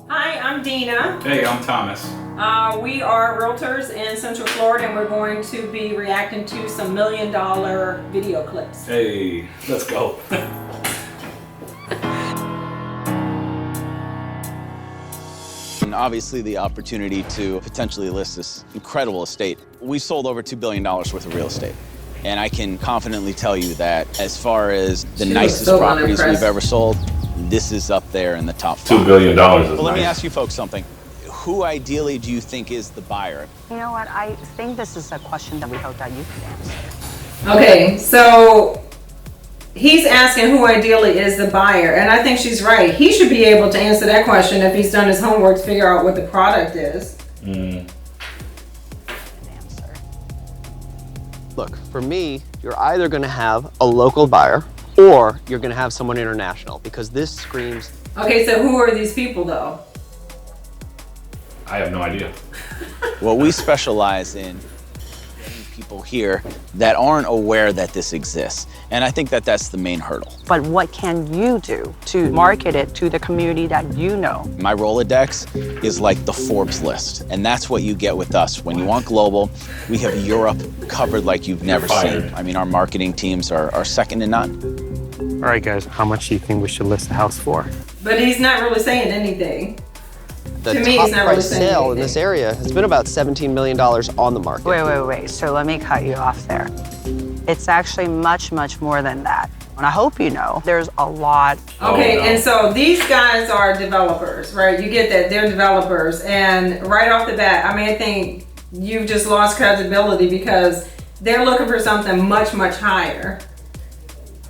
Hi, I'm Deena. Hey, I'm Thomas. We are realtors in Central Florida, and we're going to be reacting to some $1 million video clips. Hey, let's go. And obviously the opportunity to potentially list this incredible estate. We sold over $2 billion worth of real estate. And I can confidently tell you that as far as the nicest so properties unimpressed. we've ever sold, this is up there in the top 5. $2 billion is Well, let me nice. ask you folks something. Who ideally do you think is the buyer? You know what? I think this is a question that we hope that you can answer. Okay, so he's asking who ideally is the buyer, and I think she's right. He should be able to answer that question if he's done his homework to figure out what the product is. Answer. Look, for me, you're either going to have a local buyer or you're going to have someone international, because this screams. Okay, so who are these people though? I have no idea. Well, we specialize in getting people here that aren't aware that this exists. And I think that that's the main hurdle. But what can you do to market it to the community that you know? My Rolodex is like the Forbes list, and that's what you get with us. When you want global, we have Europe covered like you've never fired. seen. I mean, our marketing teams are second to none. All right, guys, how much do you think we should list the house for? But he's not really saying anything. The To me, top it's not really price saying sale in anything. this area has been about $17 million on the market. Wait. So let me cut you off there. It's actually much, much more than that. And I hope you know, there's a lot. Okay, Oh, no. and so these guys are developers, right? You get that, they're developers. And right off the bat, I mean, I think you've just lost credibility because they're looking for something much, much higher.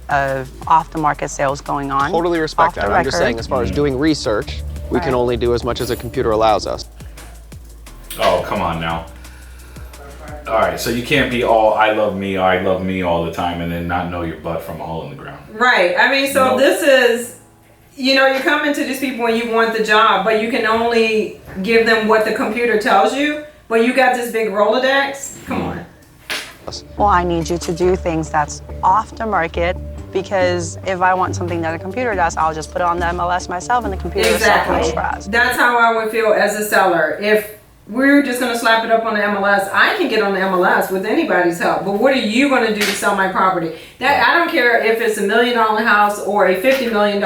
Of off-the-market sales going on. Totally respect off that. the I'm just record. saying, as far as doing research, we can Right. only do as much as a computer allows us. Oh, come on now. All right, so you can't be all I love me all the time and then not know your butt from a hole in the ground. Right, I mean, so Nope. this is, you know, you're coming to these people when you want the job, but you can only give them what the computer tells you. But you got this big Rolodex, come on. Well, I need you to do things that's off the market, because if I want something that a computer does, I'll just put it on the MLS myself and the computer will sell Exactly. for us. That's how I would feel as a seller. If we're just gonna slap it up on the MLS, I can get on the MLS with anybody's help. But what are you gonna do to sell my property? That I don't care if it's $1 million house or a $50 million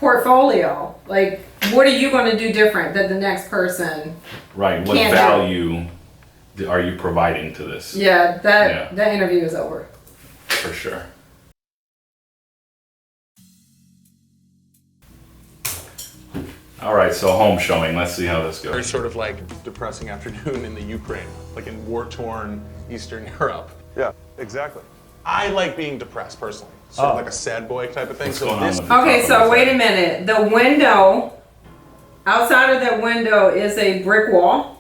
portfolio. Like, what are you gonna do different than the next person? Right, what Can't do. value are you providing to this? Yeah, Yeah. that interview is over. For sure. All right, so home showing. Let's see how this Very goes. sort of like depressing afternoon in the Ukraine, like in war-torn Eastern Europe. Yeah, exactly. I like being depressed personally, sort of like a sad boy type of thing. What's So going on this, with the Okay, top so of this wait a head? minute. The window, outside of that window is a brick wall.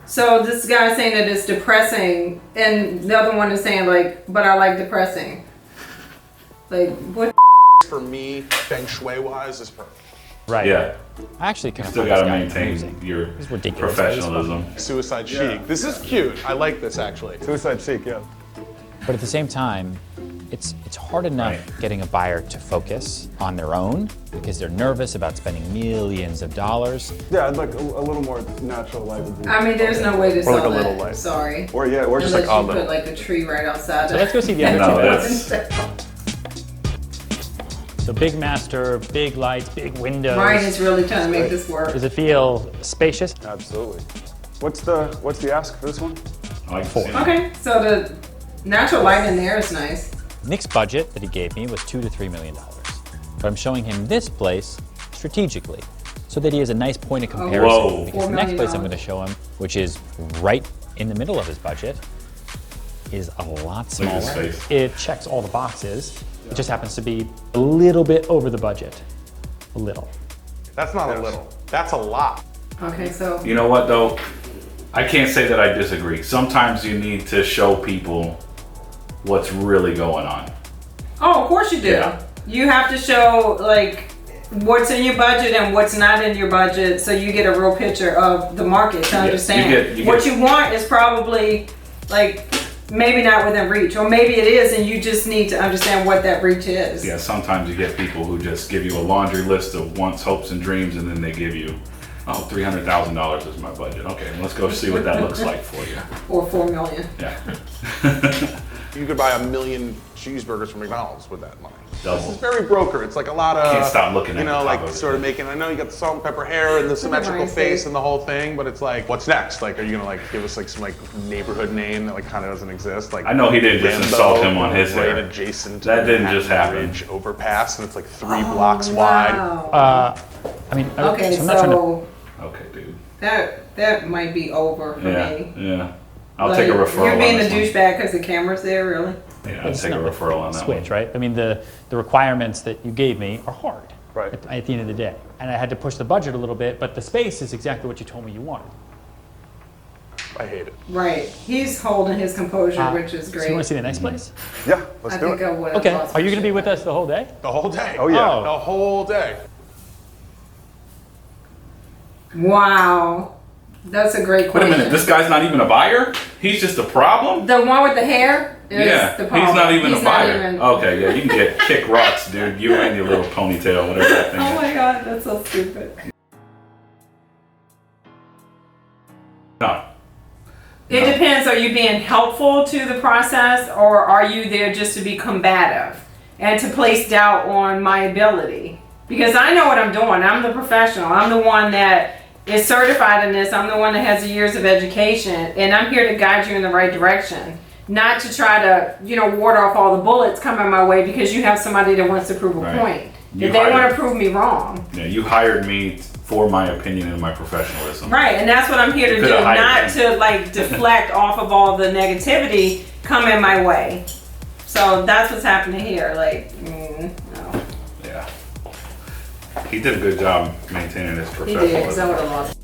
So this guy's saying that it's depressing, and the other one is saying like, but I like depressing. Like, what? for me, feng shui-wise, is perfect. Right. Yeah, I actually kind of still find gotta this guy maintain amusing. your He's ridiculous. professionalism. Suicide chic. This is cute. I like this actually. Suicide chic, yeah. But at the same time, it's hard enough Right. getting a buyer to focus on their own because they're nervous about spending millions of dollars. Yeah, I'd like a little more natural light would be. I mean, there's no way to sell like a that. little light. Sorry. Or yeah, or just Unless like a you little. put like a tree right outside. So let's go see the other No, two. that's So big master, big lights, big windows. Ryan is really trying to make this work. Does it feel spacious? Absolutely. What's the ask for this one? I like to see it. Okay, so the natural light in there is nice. Nick's budget that he gave me was $2 to $3 million. But I'm showing him this place strategically so that he has a nice point of comparison. Whoa. Because $4 the next million. place I'm going to show him, which is right in the middle of his budget, is a lot Look at smaller. his face. It checks all the boxes. It just happens to be a little bit over the budget. A little. That's not a little. That's a lot. Okay, so You know what though? I can't say that I disagree. Sometimes you need to show people what's really going on. oh, of course you do. Yeah. You have to show like what's in your budget and what's not in your budget, so you get a real picture of the market to understand. you What get- you want is probably like maybe not within reach, or maybe it is, and you just need to understand what that reach is. Yeah, sometimes you get people who just give you a laundry list of wants, hopes, and dreams, and then they give you, oh, $300,000 is my budget. Okay, let's go see what that looks like for you. Or $4 million. Yeah. You could buy 1 million cheeseburgers from McDonald's with that money. Double. This is very broker. It's like a lot of, Can't stop looking at you know, the like top of it. sort of making, I know you got the salt and pepper hair and the symmetrical Nice. face and the whole thing, but it's like, what's next? Like, are you gonna like give us like some like neighborhood name that like kind of doesn't exist? Like, I know he didn't just Rambo, insult him on his right hair. adjacent to That didn't just Manhattan happen. Bridge overpass, and it's like 3 blocks wide. Wow. I mean, Okay, so I'm not trying to. so Okay, dude. that might be over for Yeah, me. yeah. I'll Like, take a referral You're being on a this one. douchebag because the camera's there, really? Yeah, I'll take a referral on that Switch, one. right? I mean, the requirements that you gave me are hard. Right. At the end of the day, and I had to push the budget a little bit, but the space is exactly what you told me you wanted. I hate it. Right. He's holding his composure, which is So great. you want to see the next place? Yeah, let's I do think it. I would have Okay. lost Are you my going to be shit. with us the whole day? The whole day. Oh, yeah. Oh. The whole day. Wow. That's a great Wait a question. minute, this guy's not even a buyer? He's just a problem? The one with the hair is Yeah, the he's problem. not even He's a not buyer. even- Okay, yeah, you can get kick rocks, dude. You and your little ponytail, whatever that thing Oh is. my god, that's so stupid. No. It depends. Are you being helpful to the process, or are you there just to be combative and to place doubt on my ability? Because I know what I'm doing. I'm the professional. I'm the one that is certified in this. I'm the one that has the years of education, and I'm here to guide you in the right direction, not to try to, ward off all the bullets coming my way because you have somebody that wants to prove a Right. point. You If they want hired- to prove me wrong. Yeah, you hired me for my opinion and my professionalism. Right, and that's what I'm here to do, Could've hired not me. to like deflect off of all the negativity coming my way. So that's what's happening here. Like, no. Yeah. He did a good job maintaining his He professionalism. did, because I would have lost.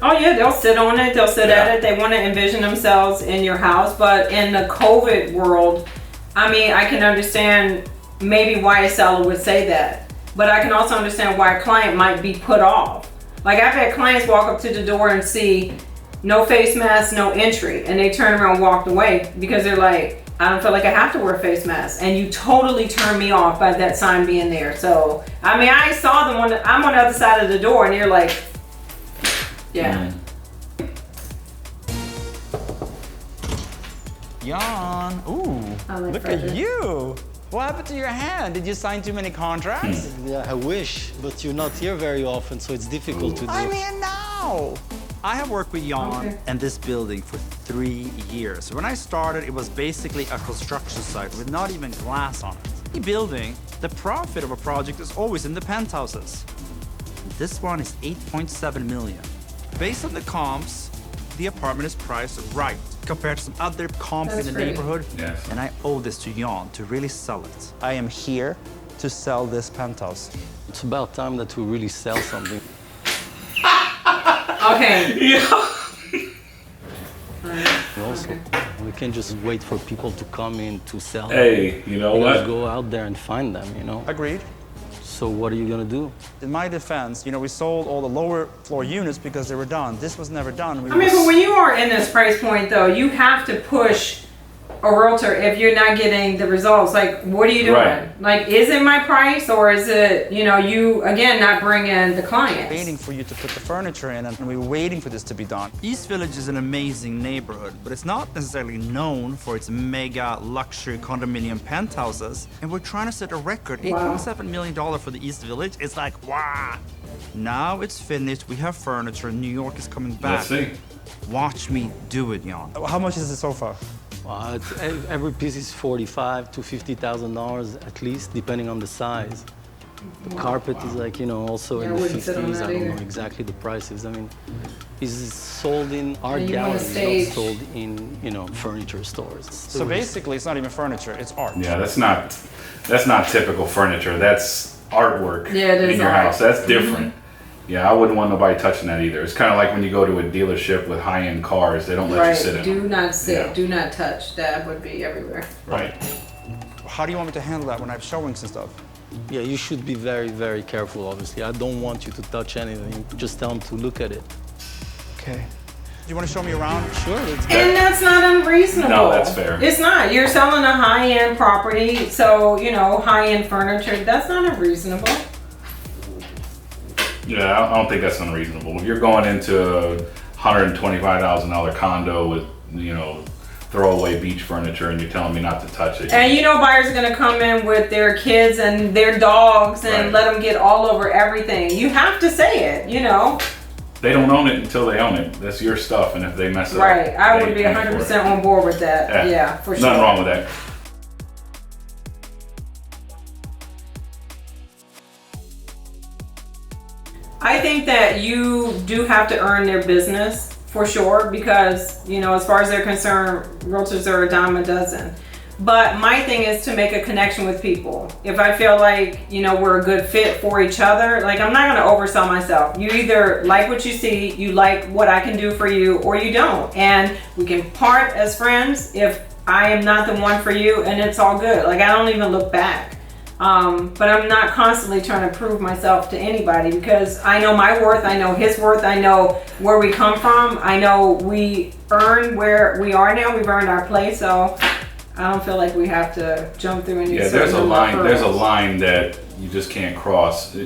Oh yeah, they'll sit on it, they'll sit at Yeah. it, they want to envision themselves in your house, but in the COVID world, I mean, I can understand maybe why a seller would say that, but I can also understand why a client might be put off. Like I've had clients walk up to the door and see no face mask, no entry, and they turn around and walked away because they're like, I don't feel like I have to wear a face mask, and you totally turned me off by that sign being there. So, I mean, I saw them I'm on the other side of the door, and they're like, yeah. Jan, ooh, I like look Fredrik. at you. What happened to your hand? Did you sign too many contracts? Yeah, I wish, but you're not here very often, so it's difficult to do. I'm here now. I have worked with Jan Okay. and this building for 3 years. When I started, it was basically a construction site with not even glass on it. The building, the profit of a project is always in the penthouses. This one is 8.7 million. Based on the comps, the apartment is priced right compared to some other comps That's in the pretty. neighborhood. Yes. And I owe this to Jan to really sell it. I am here to sell this penthouse. It's about time that we really sell something. Okay. Yeah. Also, we can just wait for people to come in to sell. Hey, you know We gotta what? go out there and find them, you know? Agreed. So what are you gonna do? In my defense, we sold all the lower floor units because they were done. This was never done. I mean, but when you are in this price point, though, you have to push a realtor if you're not getting the results. Like, what are you doing? Right. Like, is it my price, or is it, you, again, not bringing the clients? waiting for you to put the furniture in, and we were waiting for this to be done. East Village is an amazing neighborhood, but it's not necessarily known for its mega luxury condominium penthouses. And we're trying to set a record. Wow. $8.7 million for the East Village. It's like, wow. Now it's finished. We have furniture. New York is coming back. Let's see. Watch me do it, Jan. How much is it so far? Every piece is $45,000 to $50,000 at least, depending on the size. The carpet is like, also Yeah, in I the wouldn't sit on 50s. that I don't either. know exactly the prices. I mean, it's sold in art And you want a galleries, stage. not sold in, furniture stores. So basically, it's not even furniture. It's art. Yeah, that's not typical furniture. That's artwork Yeah, it is in your art. house. That's different. Yeah, I wouldn't want nobody touching that either. It's kind of like when you go to a dealership with high-end cars, they don't let you Right. sit in Do them. not sit. Yeah. Do not touch. That would be everywhere. Right. How do you want me to handle that when I have showings and stuff? Yeah, you should be very, very careful, obviously. I don't want you to touch anything. Just tell them to look at it. Okay. you want to show me around? Sure, let's go. And that's not unreasonable. No, that's fair. It's not. You're selling a high-end property, so, you know, high-end furniture, that's not unreasonable. Yeah, I don't think that's unreasonable. If you're going into a $125,000 condo with, you know, throwaway beach furniture and you're telling me not to touch it. And you know buyers are going to come in with their kids and their dogs and let them get all over everything. You have to say it, you know. They don't own it until they own it. That's your stuff, and if they mess it up, Right, I would they be pay for 100% it. on board with that. Yeah, for sure. Nothing wrong with that. I think that you do have to earn their business for sure, because, you know, as far as they're concerned, realtors are a dime a dozen. But my thing is to make a connection with people. If I feel like, you know, we're a good fit for each other, like, I'm not going to oversell myself. You either like what you see, you like what I can do for you, or you don't. And we can part as friends if I am not the one for you, and it's all good. Like, I don't even look back. But I'm not constantly trying to prove myself to anybody, because I know my worth, I know his worth, I know where we come from, I know we earn where we are now, we've earned our place, so I don't feel like we have to jump through any Yeah, there's a line that you just can't cross.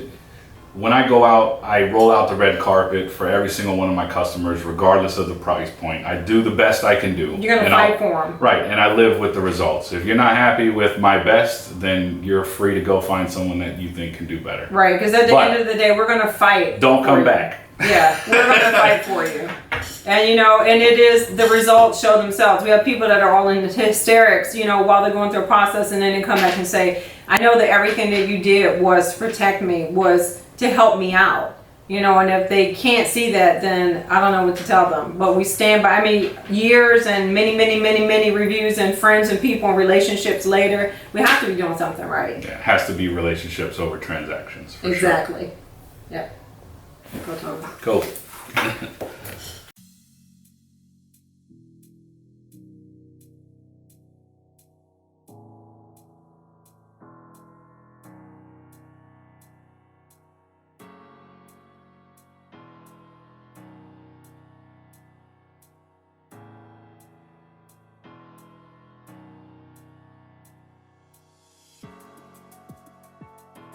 When I go out, I roll out the red carpet for every single one of my customers, regardless of the price point. I do the best I can do. You're gonna fight for them. Right, and I live with the results. If you're not happy with my best, then you're free to go find someone that you think can do better. Right, because at the end of the day, we're gonna fight. Don't come back. Yeah, we're gonna fight for you. And you know, and it is, the results show themselves. We have people that are all in hysterics, you know, while they're going through a process, and then they come back and say, I know that everything that you did was to protect me, was to help me out. You know, and if they can't see that, then I don't know what to tell them. But we stand by, I mean, years and many reviews and friends and people and relationships later, we have to be doing something right. Yeah, it has to be relationships over transactions. For exactly. Sure. Yeah. Go Thomas. Cool.